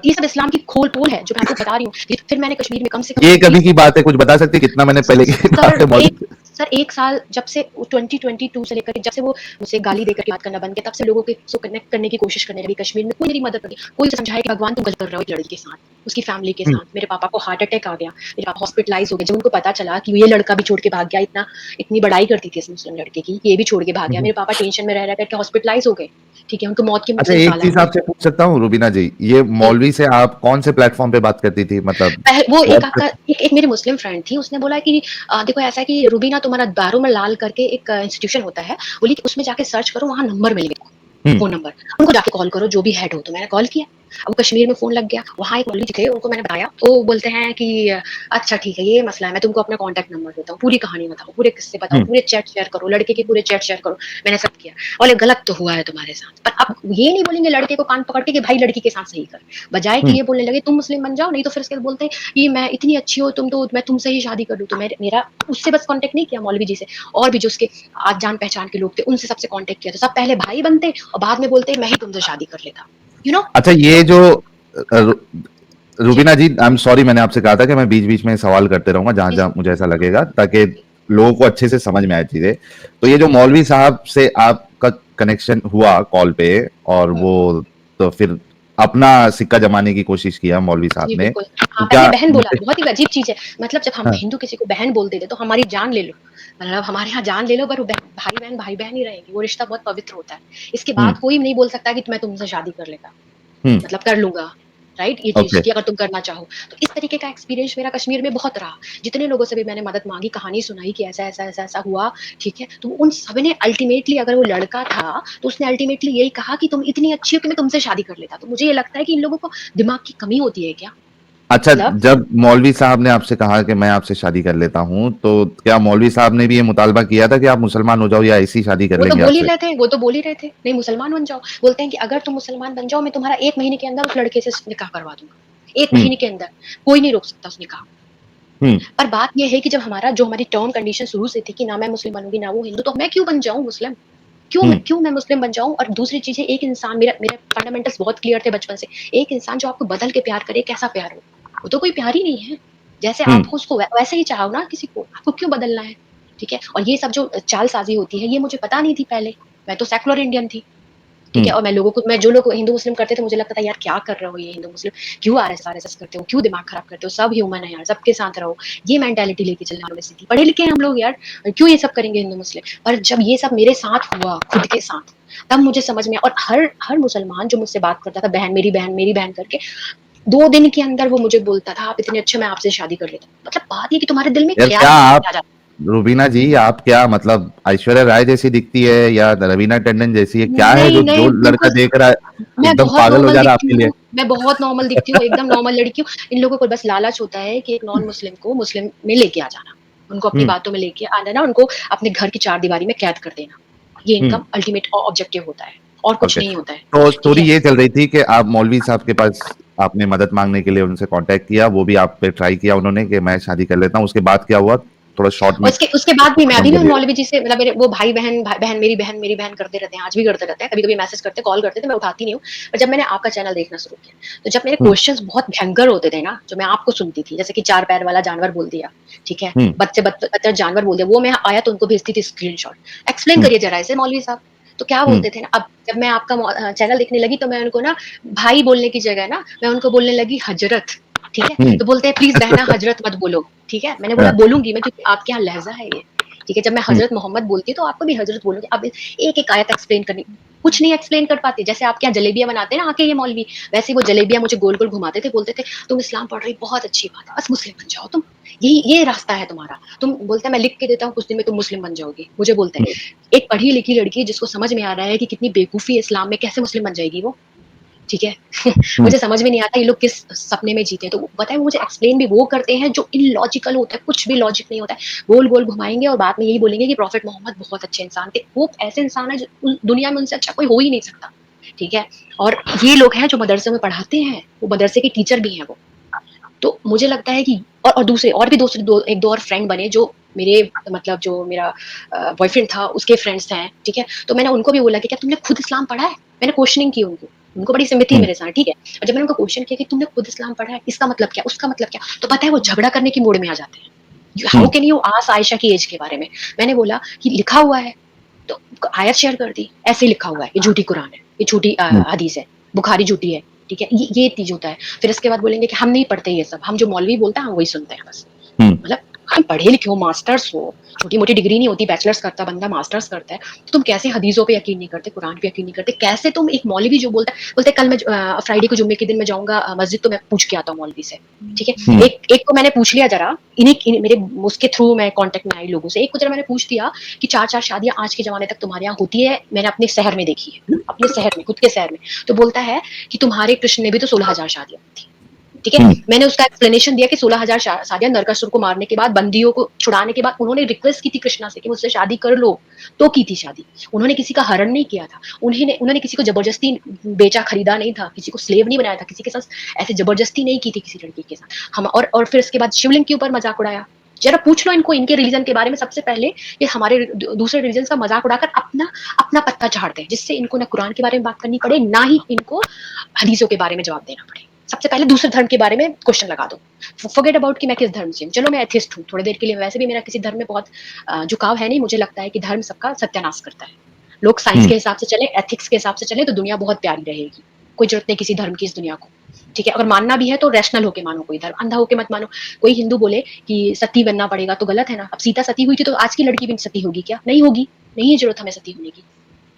ये सब इस्लाम की खोल-पोल है जो मैं आपको बता रही हूँ। फिर मैंने कश्मीर में कम से कम ये कभी 30 की बात है, कुछ बता सकती हैं कितना महीने पहले की बात सर है मौलवी? एक सर 1 साल जब से 2022 से लेकर जब से वो मुझसे गाली देकर के बात करना बंद किया, तब से लोगों के से कनेक्ट करने की कोशिश करने लगी कश्मीर में। कोई मेरी मदद नहीं, कोई उसे समझाए कि भगवान तुम गलत कर रहे हो एक लड़की के साथ, उसकी फैमिली के हुँ। साथ। मेरे पापा को हार्ट अटैक आ गया, मेरे पापा हॉस्पिटलाइज़ हो गए। जब उनको पता चला कि ये लड़का भी छोड़ के भाग गया, इतनी बड़ाई करती थी इस मुस्लिम लड़के की, ये भी छोड़ के भाग हुँ, गया। हुँ। मेरे पापा टेंशन में रह करके हॉस्पिटलाइज़ हो गए, ठीक है? उनको मौत के मुँह अच्छा, से एक निकाला चीज़ हमने। आपसे पूछ सकता हूँ रुबीना जी, ये जी। मौलवी से आप कौन से प्लेटफ़ॉर्म पे बात करती थी? मतलब वो एक व्हाट्सएप? आपका एक मेरी मुस्लिम फ्रेंड थी, उसने बोला कि देखो ऐसा है कि रुबीना तुम्हारा दारुमल करके एक इंस्टीट्यूशन होता है, बोली कि उसमें जाके सर्च करो, वहाँ नंबर मिलेगा, हुँ। फ़ोन नंबर, उनको जाके कॉल करो जो भी हेड हो। तो मैंने कॉल किया, अब कश्मीर में फ़ोन लग गया, वहाँ एक मौलवी जी थे, उनको मैंने बताया, तो वो बोलते हैं कि अच्छा ठीक है, ये मसला है, मैं तुमको अपना कॉन्टैक्ट नंबर देता हूँ, पूरी कहानी बताओ, पूरे किस्से बताओ, हुँ। पूरे चैट शेयर करो, लड़के के पूरे चैट शेयर करो। मैंने सब किया, बोले गलत तो हुआ है तुम्हारे साथ, पर अब ये नहीं बोलेंगे लड़के को कान पकड़ के कि भाई लड़की के साथ सही कर, बजाए कि हुँ। ये बोलने लगे तुम मुस्लिम बन जाओ, नहीं तो फिर उसके बाद बोलते हैं ये मैं इतनी अच्छी हो तुम तो मैं तुमसे ही शादी कर लूँ। तो मेरा उससे बस कॉन्टैक्ट नहीं किया मौलवी जी से, और भी जो उसके आज जान पहचान के लोग थे उनसे सबसे कॉन्टैक्ट किया। तो सब पहले भाई बनते और बाद में बोलते मैं ही तुमसे शादी कर लेता, यू नो। अच्छा, ये तो जो रु जी, रुबीना जी, आई एम सॉरी, मैंने आपसे कहा था कि मैं बीच-बीच में सवाल करते रहूँगा जी, जी, जहाँ-जहाँ मुझे ऐसा लगेगा, ताकि जी, लोगों को अच्छे से समझ में आए चीज़ें। तो जी, ये जो मौलवी साहब से आपका कनेक्शन हुआ कॉल पे, और हुँ, वो तो फिर अपना सिक्का जमाने की कोशिश किया मौलवी साहब जी, ने, बिल्कुल। हाँ, तो क्या पहले बहन बोला, उनसे बहुत ही अजीब चीज़ है। मतलब जब हम हाँ, हिंदू किसी को बहन बोल देते तो हमारी जान ले लो, मतलब हमारे यहाँ जान ले लो, पर वो भाई-बहन ही रहेंगे, वो रिश्ता बहुत पवित्र होता है। इसके हुँ, बाद कोई नहीं बोल सकता कि मैं तुमसे शादी कर लेता। हुँ, मतलब कर लूँगा, राइट? ये चीज़ ओके, कि अगर तुम करना चाहो। तो इस तरीके का एक्सपीरियंस मेरा कश्मीर में बहुत रहा। जितने लोगों से भी मैंने मदद माँगी, कहानी सुनाई कि ऐसा हुआ, ठीक है? तो उन सब ने अल्टीमेटली, अगर वो लड़का था, तो उसने अल्टीमेटली यही कहा कि तुम इतनी अच्छी हो कि मैं तुमसे शादी कर लेता। तो मुझे ये लगता है कि इन लोगों को दिमाग की कमी होती है क्या? अच्छा, मतलब जब मौलवी साहब ने आपसे कहा कि मैं आपसे शादी कर लेता हूँ, तो क्या मौलवी साहब ने भी ये मुतालबा किया था कि आप मुसलमान हो जाओ या ऐसी शादी कर लेंगे आपसे? वो तो बोल ही रहे थे, नहीं मुसलमान बन जाओ। बोलते हैं कि अगर तुम मुसलमान बन जाओ, मैं तुम्हारा 1 महीने के अंदर उस लड़के से निकाह करवा दूँगा। 1 हुँ, महीने के अंदर, कोई नहीं रोक सकता उस निकाह। हुँ, पर बात ये है कि जब हमारी टर्म कंडीशन शुरू से थी कि ना मैं मुस्लिम बनूँगी, ना वो हिंदू, तो मैं क्यों बन जाऊँ मुस्लिम? हुँ, क्यों मैं मुस्लिम बन जाऊँ? और दूसरी चीज़ है, एक इंसान, मेरा मेरे फंडामेंटल्स बहुत क्लियर थे बचपन से। एक इंसान जो आपको बदल के प्यार करे, कैसा प्यार हो? वो तो कोई प्यार ही नहीं है। जैसे हुँ, आप हो उसको वैसे ही चाहो ना किसी को, आपको क्यों बदलना है? ठीक है? और ये सब जो चालसाज़ी होती है, ये मुझे पता नहीं थी पहले। मैं तो सेक्युलर इंडियन थी। ठीक हुँ। है? और मैं जो लोग हिंदू-मुस्लिम करते थे, मुझे लगता था यार क्या कर रहे हो ये हिंदू-मुस्लिम? क्यों आरएसएस करते हो? क्यों दिमाग खराब करते हो? सब ह्यूमन है यार, सबके साथ रहो। ये मेंटालिटी लेके चलने वालों में से थी। पढ़े लिखे हैं हम लोग यार, क्यों ये सब करेंगे हिंदू-मुस्लिम? पर जब ये सब मेरे साथ हुआ, खुद के साथ, तब मुझे समझ में, और हर हर मुसलमान जो मुझसे बात करता था, मेरी बहन करके, 2 दिन के अंदर वो मुझे बोलता था, "आप इतने अच्छे, मैं आपसे शादी कर लेता हूँ।" मतलब बात ये है कि तुम्हारे दिल में यार, ख़्याल क्या कैसे आप आ जाता रुबीना जी, आप क्या मतलब ऐश्वर्या राय जैसी दिखती है या रवीना टंडन जैसी है? है? क्या है जो जो नहीं, लड़का बिल्कुल। देख रहा है मैं एकदम बहुत पागल हो नॉर्मल जा रहा है दिखती आपके लिए? हूँ, मैं बहुत नॉर्मल दिखती हूँ, एकदम नॉर्मल लड़की हूँ। इन लोगों को बस लालच होता है कि एक नॉन मुस्लिम को मुस्लिम में लेके आ जाना। उनको अपनी हुँ, बातों में लेके आ जाना, उनको अपने घर की चारदीवारी में कैद कर देना। ये हुँ, इनका अल्टीमेट ऑब्जेक्टिव होता है, और कुछ ओके। नहीं होता है। तो ठीक स्टोरी है? ये चल रही थी कि आप मौलवी साहब के पास आपने मदद माँगने के लिए उनसे कॉन्टैक्ट किया, वो भी आप पे ट्राई किया उन्होंने कि मैं शादी कर लेता हूँ, उसके बाद क्या हुआ? थोड़ा शॉर्ट और में उसके बाद भी मैं खत्म अभी भी उन करिएगा। मौलवी जी से, मतलब मेरे वो मेरी बहन करते रहते हैं, आज भी करते रहते हैं। कभी-कभी मैसेज करते, कॉल करते थे, मैं उठाती नहीं हूँ। पर जब मैंने आपका चैनल देखना शुरू किया, तो जब मेरे हुँ, क्वेश्चन्स बहुत भयंकर होते थे ना, जो मैं आपको सुनती थी, जैसे कि 4 पैर वाला जानवर बोल दिया, ठीक है? हुँ, बदतर जानवर बोल दिया, वो मैं आया तो उनको भेजती थी स्क्रीनशॉट। एक्सप्लेन हुँ, करिए ज़रा इसे मौलवी साहब। तो क्या हुँ, बोलते थे ना, अब जब मैं आपका चैनल देखने लगी, तो मैं उनको ना भाई बोलने की जगह ना, मैं उनको बोलने लगी हज़रत, ठीक है? हुँ, तो बोलते हैं प्लीज़ बहना हज़रत मत बोलो, ठीक है? मैंने बोला हाँ, बोलूँगी मैं, क्योंकि आपके यहाँ लहज़ा है ये, ठीक है? जब मैं हुँ, हज़रत मोहम्मद बोलती हूँ, तो आपको भी हज़रत बोलूँगी। अब एक-एक आयत एक्सप्लेन करनी, कुछ नहीं एक्सप्लेन कर पाते। जैसे आपके यहाँ जलेबियाँ बनाते हैं ना आके ये मौलवी, वैसे ही वो जलेबियाँ मुझे गोल-गोल घुमाते थे, बोलते थे, "तुम इस्लाम पढ़ रही, बहुत अच्छी बात है, बस मुस्लिम बन जाओ तुम।" ये रास्ता है तुम्हारा। तुम बोलता है मैं लिख के देता हूँ, कुछ दिन में तुम मुस्लिम बन जाओगी। मुझे बोलता है, हुँ, एक पढ़ी-लिखी लड़की जिसको समझ में आ रहा है कि कितनी बेवकूफ़ी है इस्लाम में, कैसे मुस्लिम बन जाएगी वो? ठीक है? हुँ, मुझे समझ में नहीं आता ये लोग किस सपने में जीते हैं। तो पता है वो मुझे एक्सप्लेन भी वो करते हैं जो इलॉजिकल होता है, कुछ भी लॉजिक नहीं होता है। गोल-गोल घुमाएँगे और बाद में यही बोलेंगे कि प्रॉफेट मोहम्मद बहुत अच्छे इंसान थे। वो ऐसे इंसान है जो दुनिया में उनसे अच्छा कोई हो ही नहीं सकता। ठीक है? और ये लोग हैं जो मदरसे में पढ़ाते हैं, वो मदरसे के टीचर भी हैं वो। तो मुझे लगता है कि और दूसरे और भी दूसरे 2 1-2 और फ्रेंड बने जो मेरे मतलब जो मेरा बॉयफ्रेंड था उसके फ्रेंड्स हैं, ठीक है? तो मैंने उनको भी बोला कि क्या तुमने खुद इस्लाम पढ़ा है? मैंने क्वेश्चनिंग की उनको। उनको बड़ी सिम्पैथी है हुँ, मेरे साथ, ठीक है? और जब मैंने उनको क्वेश्चन किया कि तुमने खुद इस्लाम पढ़ा है, इसका मतलब क्या? उसका मतलब क्या? तो पता है वो झगड़ा करने की मूड में आ जाते हैं। How hmm, can you ask Ayesha की एज के बारे में? मैंने बोला कि लिखा हुआ है, तो आयत शेयर कर दी, ऐसे ही लिखा हुआ है, ये झूठी कुरान है, ये झूठी हुँ, हदीस है, बुखारी झूठी है, ठीक है? ये चीज़ होता है। फिर इसके बाद बोलेंगे कि हम नहीं पढ़ते ये सब, हम जो मौलवी बोलता है हम वही सुनते हैं बस। हुँ, मतलब हम पढ़े लिखे हो, मास्टर्स हो, छोटी-मोटी डिग्री नहीं होती, बैचलर्स करता बंदा, मास्टर्स करता है, तो तुम कैसे हदीसों पे यकीन नहीं करते, कुरान पे यकीन नहीं करते? कैसे तुम एक मौलवी जो बोलता है कल मैं फ्राइडे को जुम्मे के दिन मैं जाऊँगा मस्जिद तो मैं पूछ के आता हूँ मौलवी से, ठीक है? हुँ, एक को मैंने पूछ लिया ज़रा, मेरे उसके थ्रू मैं कॉन्टैक्ट में आई लोगों से, एक को ज़रा मैंने पूछ लिया कि 4-4 शादियाँ आज के ज़माने तक तुम्हारे यहाँ होती है, मैंने अपने शहर में देखी है, अपने शहर में, खुद के शहर में। तो बोलता है कि तुम्हारे कृष्ण ने भी तो 16,000 शादियाँ की थी। ठीक है? हुँ, मैंने उसका एक्सप्लेनेशन दिया कि 16,000 शादियाँ नरकासुर को मारने के बाद, बंदियों को छुड़ाने के बाद उन्होंने रिक्वेस्ट की थी कृष्णा से कि मुझसे शादी कर लो, तो की थी शादी। उन्होंने किसी का हरण नहीं किया था। उन्होंने किसी को ज़बरदस्ती बेचा खरीदा नहीं था, किसी को स्लेव नहीं बनाया था, किसी के साथ ऐसे ज़बरदस्ती नहीं की थी किसी लड़की के साथ। हम और फिर इसके बाद शिवलिंग के ऊपर मज़ाक उड़ाया। ज़रा पूछ लो इनको इनके रिलीजन के बारे में सबसे पहले, ये हमारे दूसरे रिलीजन्स का मज़ाक उड़ाकर अपना अपना पत्ता झाड़ते हैं, जिससे इनको ना कुरान के बारे में बात करनी पड़े, ना ही इनको हदीसों के बारे में जवाब देना पड़े। सबसे पहले दूसरे धर्म के बारे में क्वेश्चन लगा दो। फॉरगेट अबाउट कि मैं किस धर्म से हूँ। चलो मैं एथिस्ट हूँ, थोड़ी देर के लिए वैसे भी मेरा किसी धर्म में बहुत झुकाव है नहीं। मुझे लगता है कि धर्म सबका सत्यानाश करता है। लोग साइंस हुँ, के हिसाब से चले, एथिक्स के हिसाब से चले तो दुनिया बहुत प्यारी रहेगी। कोई ज़रूरत नहीं किसी धर्म की इस दुनिया को। ठीक है? अगर मानना भी है तो रैशनल होके मानो कोई धर्म, अंधा होके मत मानो। कोई हिंदू बोले कि सती बनना पड़ेगा तो गलत है ना। अब सीता सती हुई थी तो आज की लड़की भी सती होगी क्या? नहीं होगी। नहीं है ज़रूरत हमें सती होने की।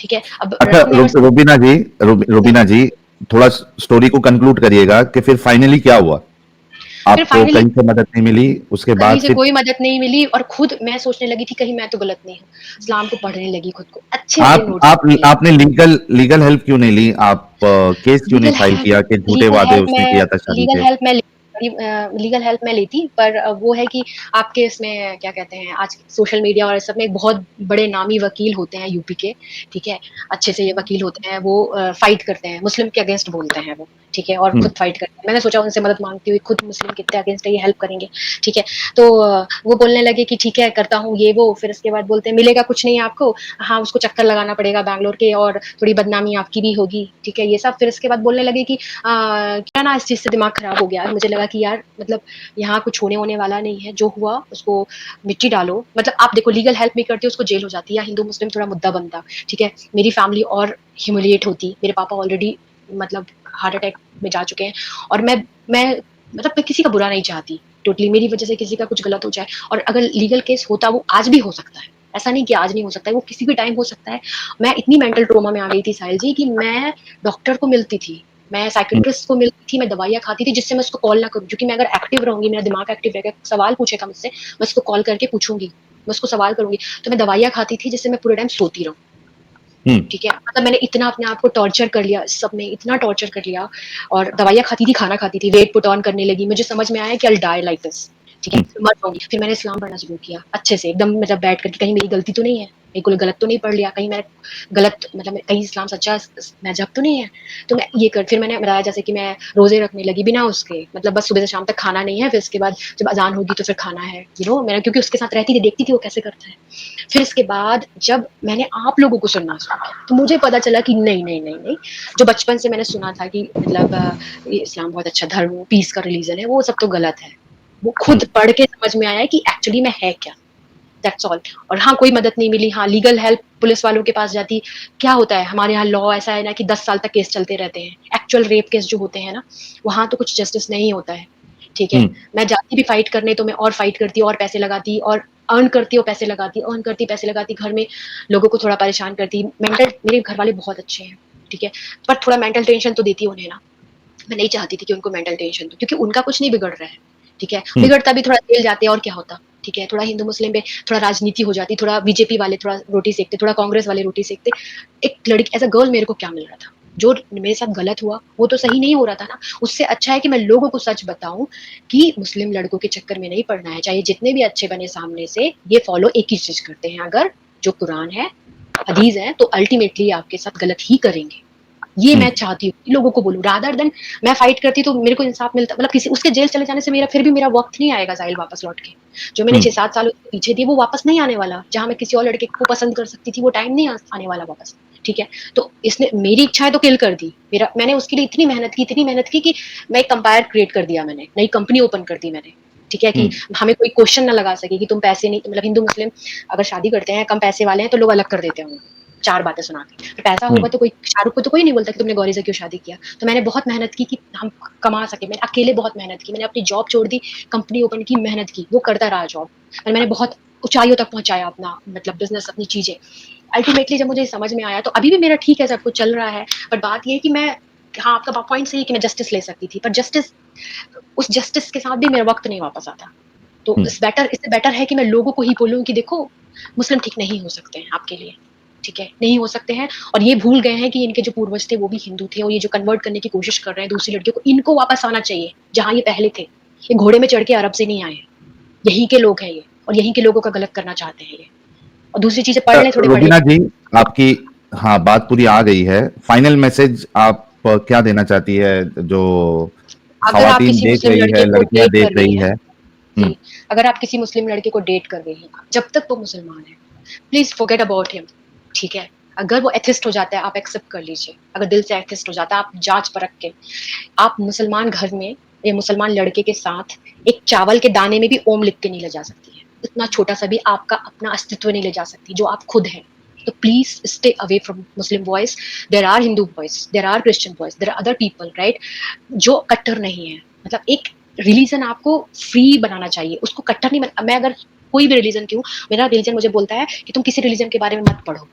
ठीक है? अब अच्छा राम ने अगर रुबीना जी, रुबीना जी, थोड़ा स्टोरी को कंक्लूड करिएगा कि फिर फाइनली क्या हुआ? फिर आपको फाइनली कहीं से मदद नहीं मिली, उसके कहीं बाद से फिर कोई मदद नहीं मिली और खुद मैं सोचने लगी थी कहीं मैं तो गलत नहीं हूँ। इस्लाम को पढ़ने लगी खुद को, अच्छे से नोट्स किए। आपने लीगल लीगल हेल्प क्यों नहीं ली? आप केस क्यों नहीं लीगल फाइल हेल्प किया कि झूठे लीगल वादे हेल्प उसने मैं किया था शादी लीगल के? हेल्प मैं लीगल हेल्प मैं लेती पर वो है कि आपके इसमें क्या कहते हैं आज सोशल मीडिया और इस सब में एक बहुत बड़े नामी वकील होते हैं यूपी के, ठीक है? अच्छे से ये वकील होते हैं वो फाइट करते हैं, मुस्लिम के अगेंस्ट बोलते हैं वो, ठीक है? और हुँ, खुद फाइट करते हैं। मैंने सोचा उनसे मदद माँगती हुई खुद मुस्लिम कितने अगेंस्ट है ये हेल्प करेंगे, ठीक है? तो वो बोलने लगे कि ठीक है करता हूँ ये वो, फिर इसके बाद बोलते हैं मिलेगा कुछ नहीं आपको, हाँ, उसको चक्कर लगाना पड़ेगा बैंगलोर के और थोड़ी बदनामी आपकी भी होगी, ठीक है? ये सब फिर इसके बाद बोलने लगे कि क्या ना इस चीज़ से दिमाग खराब हो गया। मुझे लगा कि यार मतलब यहाँ कुछ होने-वोने वाला नहीं है, जो हुआ उसको मिट्टी डालो। मतलब आप देखो लीगल हेल्प नहीं करती उसको जेल हो जाती है या हिंदू-मुस्लिम थोड़ा मुद्दा बनता, ठीक है? मेरी फैमिली और ह्यूमिलिएट होती। मेरे पापा ऑलरेडी मतलब हार्ट अटैक में जा चुके हैं और मैं मतलब मैं किसी का बुरा नहीं चाहती। टोटली मेरी वज़ह से किसी का कुछ गलत हो जाए और अगर लीगल केस होता वो आज भी हो सकता है। ऐसा नहीं कि आज नहीं हो सकता है, वो किसी भी टाइम हो सकता है। मैं इतनी मेंटल ट्रॉमा में आ गई थी साहिल जी कि मैं डॉक्टर को मिलती थी, मैं हुँ, साइकियाट्रिस्ट को मिलती थी, मैं दवाइयाँ खाती थी जिससे मैं उसको कॉल ना करूँ क्योंकि मैं अगर एक्टिव रहूँगी, मेरा दिमाग एक्टिव रहेगा, सवाल पूछेगा मुझसे, मैं उसको कॉल करके पूछूँगी, मैं उसको सवाल करूँगी। तो मैं दवाइयाँ खाती थी जिससे मैं पूरे टाइम सोती रहूँ, हुँ, ठीक है? मतलब मैंने इतना अपने आप को टॉर्चर कर लिया, इस सब में इतना टॉर्चर कर लिया और दवाइयाँ खाती थी, खाना खाती थी, वेट पुट ऑन करने लगी। मुझे समझ में आया कि I will die like this, ठीक है? हुँ, मर जाऊँगी। फिर मैंने इस्लाम पढ़ना शुरू किया, अच्छे से एकदम मतलब बैठ कर के कहीं मेरी गलती तो नहीं है, कहीं कोई गलत तो नहीं पढ़ लिया, कहीं मैं गलत मतलब कहीं इस्लाम सच्चा मज़हब तो नहीं है। तो मैं ये कर फिर मैंने बताया जैसे कि मैं रोज़े रखने लगी बिना उसके, मतलब बस सुबह से शाम तक खाना नहीं है, फिर इसके बाद जब अज़ान होगी तो फिर खाना है, मैंने क्योंकि उसके साथ रहती थी, देखती थी वो कैसे करता है। फिर इसके बाद जब मैंने आप लोगों को सुनना शुरू किया, तो मुझे पता चला कि नहीं, नहीं, नहीं, नहीं, जो बचपन से मैंने सुना था कि मतलब ये इस्लाम बहुत अच्छा धर्म, पीस का रिलीजन है, वो सब तो गलत है। वो हुँ, खुद पढ़ के समझ में आया कि एक्चुअली में है क्या, दैट्स ऑल। और हाँ, कोई मदद नहीं मिली, हाँ, लीगल हेल्प पुलिस वालों के पास जाती, क्या होता है हमारे यहाँ लॉ ऐसा है ना कि 10 साल तक केस चलते रहते हैं। एक्चुअल रेप केस जो होते हैं ना, वहाँ तो कुछ जस्टिस नहीं होता है, ठीक है? हुँ, मैं जाती भी फाइट करने तो मैं और फाइट करती और पैसे लगाती और अर्न करती और पैसे लगाती, अर्न करती, पैसे लगाती, घर में लोगों को थोड़ा परेशान करती। मेंटल मेरे घरवाले बहुत अच्छे हैं, ठीक है? पर थोड़ा मेंटल टेंशन तो देती उन्हें ना। मैं नहीं चाहती थी कि उनको मेंटल टेंशन दूँ क्योंकि उनका कुछ नहीं बिगड़ रहा है। ठीक है, बिगड़ता भी थोड़ा तेल जाते और क्या होता, ठीक है, थोड़ा हिंदू मुस्लिम में थोड़ा राजनीति हो जाती, थोड़ा बीजेपी वाले थोड़ा रोटी सेकते, थोड़ा कांग्रेस वाले रोटी सेकते। एक लड़की एज अ गर्ल मेरे को क्या मिल रहा था, जो मेरे साथ गलत हुआ वो तो सही नहीं हो रहा था ना। उससे अच्छा है कि मैं लोगों को सच बताऊं कि मुस्लिम लड़कों के चक्कर में नहीं पड़ना है, चाहे जितने भी अच्छे बने सामने से, ये फॉलो एक ही चीज करते हैं, अगर जो कुरान है हदीस है तो अल्टीमेटली आपके साथ गलत ही करेंगे। ये मैं चाहती हूँ लोगों को बोलूं, रादर देन मैं फाइट करती तो मेरे को इंसाफ मिलता, मतलब किसी उसके जेल चले जाने से मेरा फिर भी मेरा वक्त नहीं आएगा साहिल वापस लौट के। जो मैंने 6-7 साल उसके पीछे दिए वो वापस नहीं आने वाला, जहां मैं किसी और लड़के को पसंद कर सकती थी वो टाइम नहीं आने वाला वापस, ठीक है। तो इसने मेरी इच्छाएं तो किल कर दी, मेरा मैंने उसके लिए इतनी मेहनत की कि मैं एक कंपायर क्रिएट कर दिया, मैंने नई कंपनी ओपन कर दी मैंने, ठीक है, कि हमें कोई क्वेश्चन ना लगा सके कि तुम पैसे नहीं, मतलब हिंदू मुस्लिम अगर शादी करते हैं कम पैसे वाले हैं तो लोग अलग कर देते हैं उनको 4 बातें सुना के, तो पैसा होगा तो कोई शाहरुख को तो कोई नहीं बोलता कि तुमने गौरी से क्यों शादी किया। तो मैंने बहुत मेहनत की कि हम कमा सके, मैंने अकेले बहुत मेहनत की, मैंने अपनी जॉब छोड़ दी, कंपनी ओपन की, मेहनत की, वो करता रहा जॉब, और मैंने बहुत ऊंचाइयों तक पहुंचाया अपना मतलब बिजनेस, अपनी चीजें। अल्टीमेटली जब मुझे समझ में आया तो अभी भी मेरा ठीक है, सब कुछ चल रहा है, बट बात ये है कि मैं, हाँ आपका पॉइंट सही है कि मैं जस्टिस ले सकती थी, पर जस्टिस, उस जस्टिस के साथ भी मेरा वक्त नहीं वापस आता। तो इससे बेटर है कि मैं लोगों को ही बोलूं कि देखो मुस्लिम ठीक नहीं हो सकते हैं आपके लिए, ठीक है, नहीं हो सकते हैं, और ये भूल गए हैं कि इनके जो पूर्वज थे वो भी हिंदू थे, और ये जो कन्वर्ट करने की कोशिश कर रहे हैं दूसरी लड़कियों को, इनको वापस आना चाहिए जहां ये पहले थे। ये घोड़े में चढ़ के अरब से नहीं आए, यहीं के लोग हैं ये, और यहीं के लोगों का गलत करना चाहते हैं ये। और दूसरी चीजें पढ़ लें, थोड़े पढ़ रुबीना लें। जी, आपकी हाँ बात पूरी आ गई है। फाइनल मैसेज आप क्या देना चाहती है जो अगर आप खवातीन किसी देख मुस्लिम रही लड़के है, को लड़कियां डेट देख कर रही रही हैं, है? जी, अगर आप किसी मुस्लिम लड़के को डेट कर रही हैं, जब तक वो मुसलमान है, प्लीज फॉरगेट अबाउट हिम, ठीक है। अगर वो एथिस्ट हो जाता है आप एक्सेप्ट कर लीजिए, अगर दिल से एथिस्ट हो जाता है आप जांच परख के, आप मुसलमान घर में या मुसलमान लड़के के साथ एक चावल के दाने में भी ओम लिख के नहीं ले जा सकती है, इतना छोटा सा भी आपका अपना अस्तित्व नहीं ले जा सकती जो आप खुद हैं। तो please stay away from Muslim boys. There are Hindu boys, there are Christian boys, there are other people, right, जो कट्टर नहीं है। मतलब एक रिलीजन आपको फ्री बनाना चाहिए, उसको कट्टर नहीं मैं अगर कोई भी रिलीजन की हूँ, मेरा रिलीजन मुझे बोलता है कि तुम किसी रिलीजन के बारे में मत पढ़ो,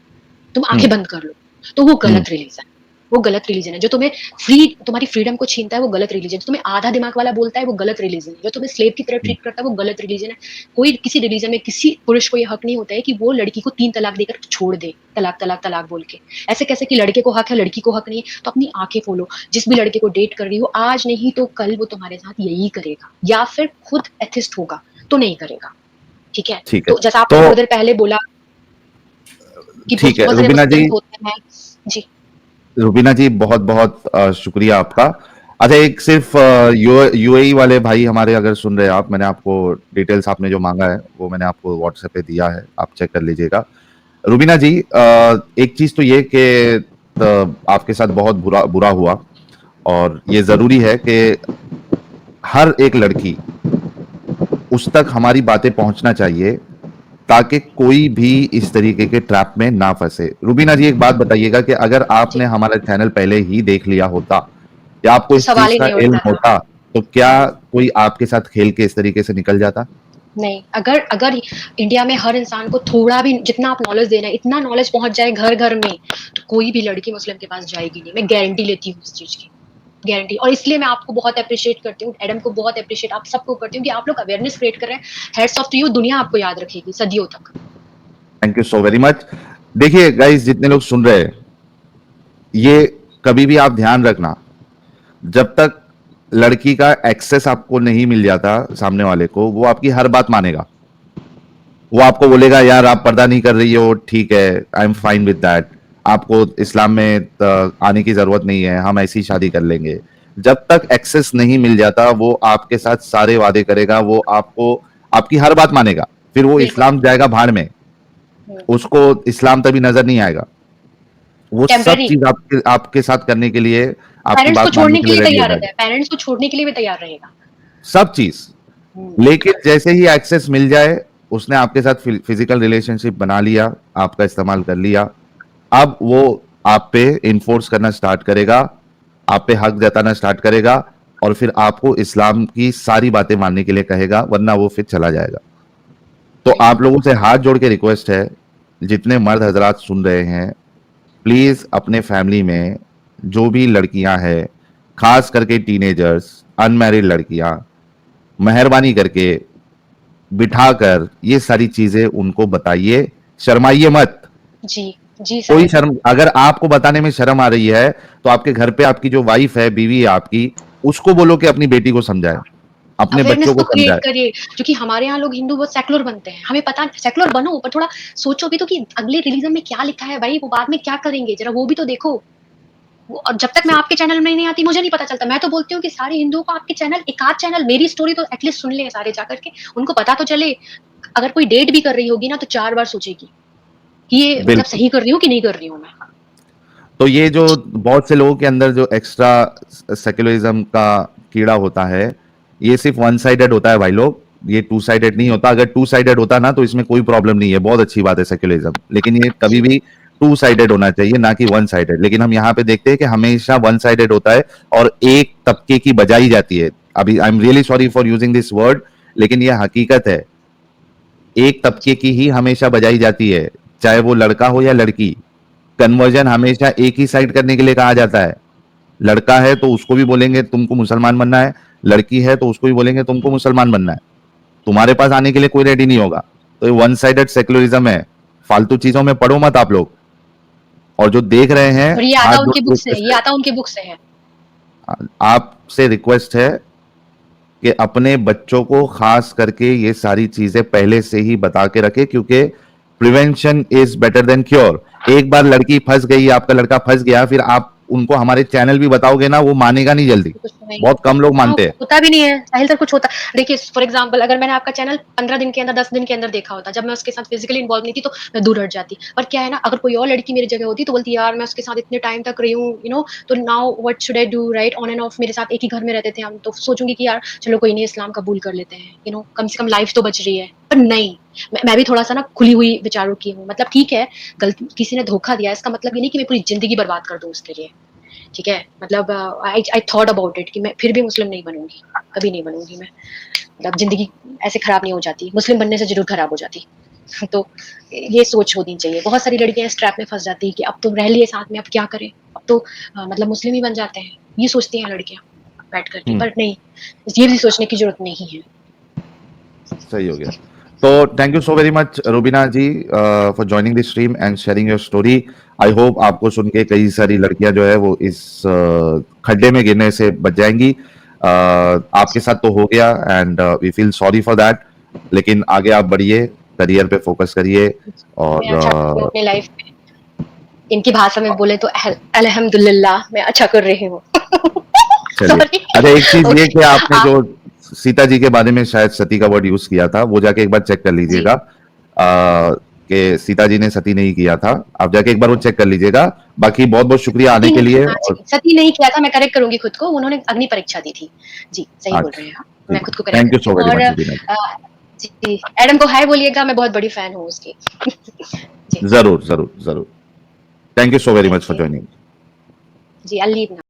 तुम आंखें बंद कर लो, तो वो गलत रिलीजन, वो गलत रिलीजन है। जो तुम्हें तुम्हारी फ्रीडम को छीनता है वो गलत रिलीजन है। जो तुम्हें आधा दिमाग वाला बोलता है वो गलत रिलीजन है। जो तुम्हें स्लेव की तरह ट्रीट करता है वो गलत रिलीजन है। कोई किसी रिलीजन में किसी पुरुष को ये हक नहीं होता है कि वो लड़की को 3 तलाक देकर छोड़ दे, तलाक तलाक तलाक बोल के। ऐसे कैसे कि लड़के को हक है लड़की को हक नहीं है? तो अपनी आंखें खोलो, जिस भी लड़के को डेट कर रही हो आज नहीं तो कल वो तुम्हारे साथ यही करेगा, या फिर खुद एथिस्ट होगा तो नहीं करेगा, ठीक है। ठीक है। तो जैसा आपने तो थोड़ी देर पहले बोला कि ठीक है बहुत सारे रुबीना जी, मुस्लिम होते हैं, जी रुबीना जी बहुत बहुत शुक्रिया आपका। अच्छा, एक सिर्फ यूएई वाले भाई हमारे अगर सुन रहे हैं आप, मैंने आपको डिटेल्स आपने जो मांगा है वो मैंने आपको व्हाट्सएप पे दिया है, आप चेक कर लीजिएगा। रुबीना जी, एक चीज तो ये कि आपके साथ बहुत बुरा बुरा हुआ, और ये जरूरी है कि हर एक लड़की उस तक हमारी बातें पहुंचना चाहिए ताकि कोई भी इस तरीके के ट्रैप में ना फंसे। रुबीना जी, एक बात बताइएगा कि अगर जी, आपने हमारा चैनल पहले ही देख लिया होता या आपको तो इस सवाल चीज ही का नहीं इल्म उठता था। होता, तो क्या कोई आपके साथ खेल के इस तरीके से निकल जाता? नहीं, अगर अगर इंडिया में हर इंसान को थोड़ा भी जितना आप नॉलेज दे रहे हैं इतना नॉलेज पहुंच जाए घर घर में, तो कोई भी लड़की मुस्लिम के पास जाएगी नहीं, मैं गारंटी लेती हूँ इस चीज की, गारंटी। और इसलिए मैं आपको बहुत अप्रिशिएट करती हूँ, एडम को बहुत अप्रिशिएट, आप सबको करती हूँ कि आप लोग अवेयरनेस क्रिएट कर रहे हैं। हेड्स ऑफ टू यू, दुनिया आपको याद रखेगी सदियों तक। Thank you so very much. देखिए गाइस, जितने लोग सुन रहे हैं, ये कभी भी आप ध्यान रखना, जब तक लड़की का एक्सेस आपको नहीं मिल जाता सामने वाले को, वो आपकी हर बात मानेगा। वो आपको बोलेगा यार आप पर्दा नहीं कर रही हो, ठीक है, I am fine with that, आपको इस्लाम में आने की जरूरत नहीं है, हम ऐसी शादी कर लेंगे। जब तक एक्सेस नहीं मिल जाता वो आपके साथ सारे वादे करेगा, वो आपको आपकी हर बात मानेगा, फिर वो बिल्कुल। इस्लाम जाएगा भाड़ में, उसको इस्लाम तभी नजर नहीं आएगा। वो सब टेम्पररी, चीज आपके आपके साथ करने के लिए, आपकी पेरेंट्स को बात मानने छोड़ने के के लिए लिए रेडी हो तैयार रहता जाएगा, है, पेरेंट्स को छोड़ने के लिए भी तैयार रहेगा। सब चीज। लेकिन जैसे ही एक्सेस मिल जाए, उसने आपके साथ फिजिकल रिलेशनशिप बना लिया, आपका इस्तेमाल कर लिया, अब वो आप पे इन्फोर्स करना स्टार्ट करेगा, आप पे हक जताना स्टार्ट करेगा, और फिर आपको इस्लाम की सारी बातें मानने के लिए कहेगा, वरना वो फिर चला जाएगा। तो बिल्कुल। आप लोगों से हाथ जोड़ के रिक्वेस्ट है, जितने मर्द हजरात सुन रहे हैं, प्लीज अपने फैमिली में जो भी लड़कियां हैं, खास करके टीनेजर्स, अनमैरिड लड़कियां, मेहरबानी करके बिठाकर ये सारी चीजें उनको बताइए, शर्माइए मत। जी, जी कोई साहिल। शर्म, अगर आपको बताने में शर्म आ रही है तो आपके घर पे आपकी जो वाइफ है, बीवी है आपकी, उसको बोलो कि अपनी बेटी को समझाए, अपने अवेयरनेस बच्चों को तो क्रिएट समझाए। करिए, क्योंकि हमारे यहाँ लोग हिंदू बहुत सेक्युलर बनते हैं, हमें पता सेक्युलर बनो, पर थोड़ा सोचो भी तो कि अगले रिलीजन में क्या लिखा है भाई, वो बाद में क्या करेंगे, जरा वो भी तो देखो। और जब तक मैं आपके चैनल में नहीं आती मुझे नहीं पता चलता। मैं तो बोलती हूँ कि सारे हिंदुओं को आपके चैनल, एक आध चैनल मेरी स्टोरी तो एटलीस्ट सुन ले सारे जाकर के, उनको पता तो चले। अगर कोई डेट भी कर रही होगी ना तो 4 बार सोचेगी कि ये मतलब बिल्कुल। सही कर रही हूँ कि नहीं कर रही हूँ मैं। तो ये जो बहुत से लोगों के अंदर जो एक्स्ट्रा सेक्युलरिज्म का कीड़ा होता है, ये सिर्फ वन साइडेड होता है भाई लोग, ये टू साइडेड नहीं होता। अगर टू साइडेड होता ना तो इसमें कोई प्रॉब्लम नहीं है, बहुत अच्छी बात है सेक्युलरिज्म, लेकिन ये कभी जी, भी टू साइडेड होना चाहिए, ना कि वन साइडेड। लेकिन हम यहाँ पे देखते हैं कि हमेशा वन साइडेड होता है और एक तबके की बजाई जाती है। अभी I am really sorry for using this word, लेकिन यह हकीकत है, एक तबके की ही हमेशा बजाई जाती है, चाहे वो लड़का हो या लड़की। कन्वर्जन हमेशा एक ही साइड करने के लिए कहा जाता है। लड़का है तो उसको भी बोलेंगे तुमको मुसलमान बनना है, लड़की है तो उसको भी बोलेंगे तुमको मुसलमान बनना है। तुम्हारे पास आने के लिए कोई रेडी नहीं होगा। तो ये वन साइडेड सेक्युलरिज्म है, फालतू चीजों में पढ़ो मत आप लोग। और जो देख रहे हैं, और ये हाथ आता जोड़ उनकी के बुक से है, रिक्वेस्ट ये है, आता उनकी बुक से है। आपसे रिक्वेस्ट है कि अपने बच्चों को खास करके ये सारी चीजें पहले से ही बता के रखे, क्योंकि prevention is better than cure. एक बार लड़की फंस गई, आपका लड़का फंस गया, फिर आप उनको हमारे चैनल भी बताओगे ना, वो मानेगा नहीं जल्दी। कुछ नहीं बहुत कम लोग हाँ, मानते हैं। होता भी नहीं है साहिल सर, कुछ होता। देखिए फॉर एग्जांपल अगर मैंने आपका चैनल 15 दिन के अंदर 10 दिन के अंदर देखा होता, जब मैं उसके साथ फिजिकली इन्वॉल्व नहीं थी तो मैं दूर हट जाती। पर क्या है ना, अगर कोई और लड़की मेरी जगह होती तो बोलती यार मैं उसके साथ इतने टाइम तक रही हूँ, तो now what should I do, right, on end of मेरे साथ एक ही घर में रहते थे हम, तो सोचूंगी कि यार चलो कोई नहीं, इस्लाम कबूल कर लेते हैं, कम से कम लाइफ तो बच रही है। पर नहीं, मैं भी थोड़ा सा ना खुली हुई विचारों की हूँ। मतलब ठीक है, गलती किसी ने धोखा दिया, इसका मतलब ये नहीं कि मैं पूरी जिंदगी बर्बाद कर दूं उसके लिए। ठीक है, मतलब आई थॉट अबाउट इट कि मैं फिर भी मुस्लिम नहीं बनूंगी, कभी नहीं बनूंगी मैं। मतलब जिंदगी ऐसे खराब नहीं हो जाती, मुस्लिम बनने से जरूर खराब हो जाती। तो ये सोच होनी चाहिए। बहुत सारी लड़कियां इस ट्रैप में फंस जाती है कि अब तो रह लिए साथ में, अब क्या करें, अब तो मतलब मुस्लिम ही बन जाते हैं, ये सोचती हैं लड़कियां बैठ करके। पर नहीं, ये भी सोचने की जरूरत नहीं है। सही हो गया। तो thank you so very much Rubina ji for joining this stream and sharing your story. I hope आपको सुन के कई सारी लड़कियां जो है वो इस खड्डे में गिरने से बच जाएंगी। आपके साथ तो हो गया and we feel sorry for that, लेकिन आगे आप बढ़िए, करियर पे फोकस करिए। मैं अच्छा कर रही हूँ अपनी लाइफ में। इनकी भाषा में बोले तो अल्हम्दुलिल्लाह मैं अच्छा कर रही हूँ। चलिए। सॉरी। अच्छा, एक चीज ये ओके। कि आपने जो सीता जी के बारे में शायद सती का वर्ड यूज किया था, वो जाके एक बार चेक कर जी लीजिएगा कि सीता जी ने सती नहीं किया था। आप जाके एक बार वो चेक कर लीजिएगा। बाकी बहुत बहुत शुक्रिया आने सती के नहीं, लिए। हाँ और जी, सती नहीं किया था, मैं करेक्ट करूँगी खुद को, उन्होंने अग्नि परीक्षा दी थी। जी, सही बोल अच्छा, रहे हैं आप, मैं ठीक खुद है। को करेक्ट थैंक यू करती सो हूँ। वेरी और मच रुबीना जी, एडम को हाय बोलिएगा, मैं बहुत बड़ी फैन हूँ उसकी। जी, जी। जरूर जरूर जरूर। Thank you so very much thank for you. Joining. जी, आई लीव नाउ।